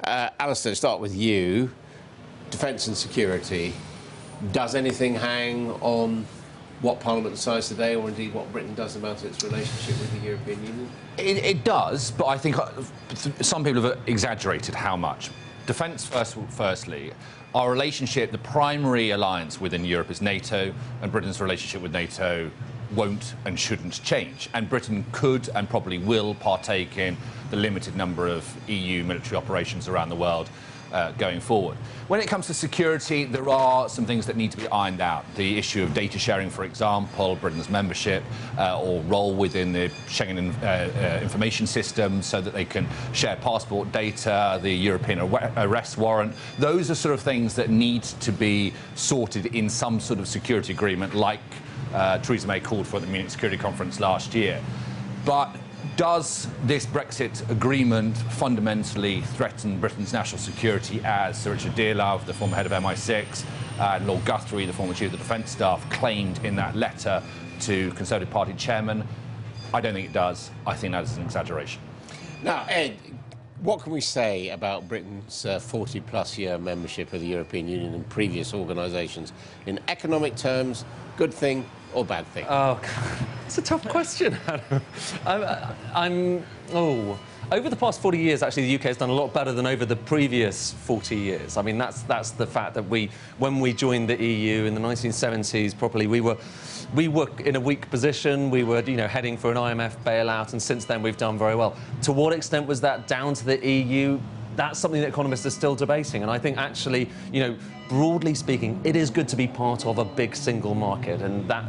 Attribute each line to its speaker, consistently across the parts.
Speaker 1: Alistair, start with you. Defence and security. Does anything hang on what Parliament decides today, or indeed what Britain does about its relationship with the European Union?
Speaker 2: It does, but I think some people have exaggerated how much. Defence, firstly, our relationship, the primary alliance within Europe is NATO, and Britain's relationship with NATO won't and shouldn't change. And Britain could and probably will partake in the limited number of EU military operations around the world going forward. When it comes to security, there are some things that need to be ironed out. The issue of data sharing, for example, Britain's membership or role within the Schengen information system so that they can share passport data, the European arrest warrant. Those are sort of things that need to be sorted in some sort of security agreement, like Theresa May called for at the Munich Security Conference last year. But does this Brexit agreement fundamentally threaten Britain's national security, as Sir Richard Dearlove, the former head of MI6, and Lord Guthrie, the former chief of the Defence Staff, claimed in that letter to Conservative Party chairman? I don't think it does. I think that is an exaggeration.
Speaker 1: Now, Ed, what can we say about Britain's 40-plus year membership of the European Union and previous organisations? In economic terms, good thing or bad thing?
Speaker 3: Oh, it's a tough question, Adam. Over the past 40 years, actually, the UK has done a lot better than over the previous 40 years. I mean, that's the fact that when we joined the EU in the 1970s, probably we were in a weak position. We were, heading for an IMF bailout, and since then we've done very well. To what extent was that down to the EU? That's something that economists are still debating, and I think actually, broadly speaking, it is good to be part of a big single market, and that,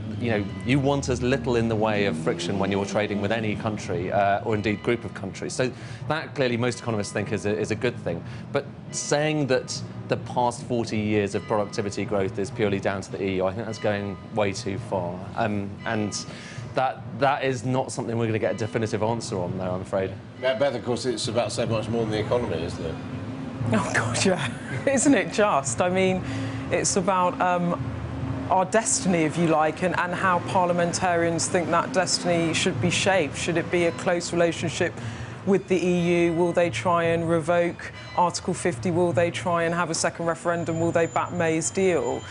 Speaker 3: you want as little in the way of friction when you're trading with any country, or indeed group of countries. So that clearly most economists think is a good thing. But saying that the past 40 years of productivity growth is purely down to the EU, I think that's going way too far. And that is not something we're going to get a definitive answer on, though, I'm afraid.
Speaker 1: Beth, of course, it's about so much more than the economy, isn't it?
Speaker 4: Oh, God, yeah. Isn't it just? I mean, it's about our destiny, if you like, and how parliamentarians think that destiny should be shaped. Should it be a close relationship with the EU? Will they try and revoke Article 50? Will they try and have a second referendum? Will they back May's deal?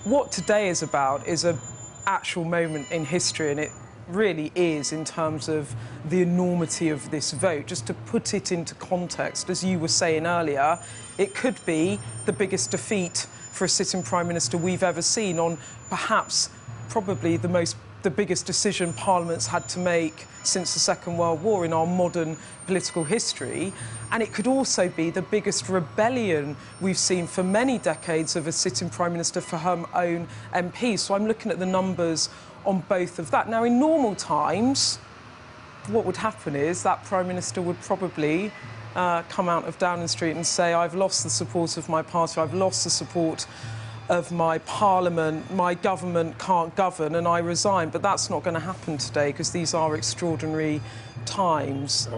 Speaker 4: What today is about is an actual moment in history, and it really is in terms of the enormity of this vote. Just to put it into context, as you were saying earlier, it could be the biggest defeat for a sitting Prime Minister we've ever seen on perhaps probably the biggest decision Parliament's had to make since the Second World War in our modern political history. And it could also be the biggest rebellion we've seen for many decades of a sitting Prime Minister for her own MPs. So I'm looking at the numbers on both of that. Now, in normal times, what would happen is that Prime Minister would probably come out of Downing Street and say, I've lost the support of my party, I've lost the support of my parliament, my government can't govern, and I resign. But that's not going to happen today, because these are extraordinary times.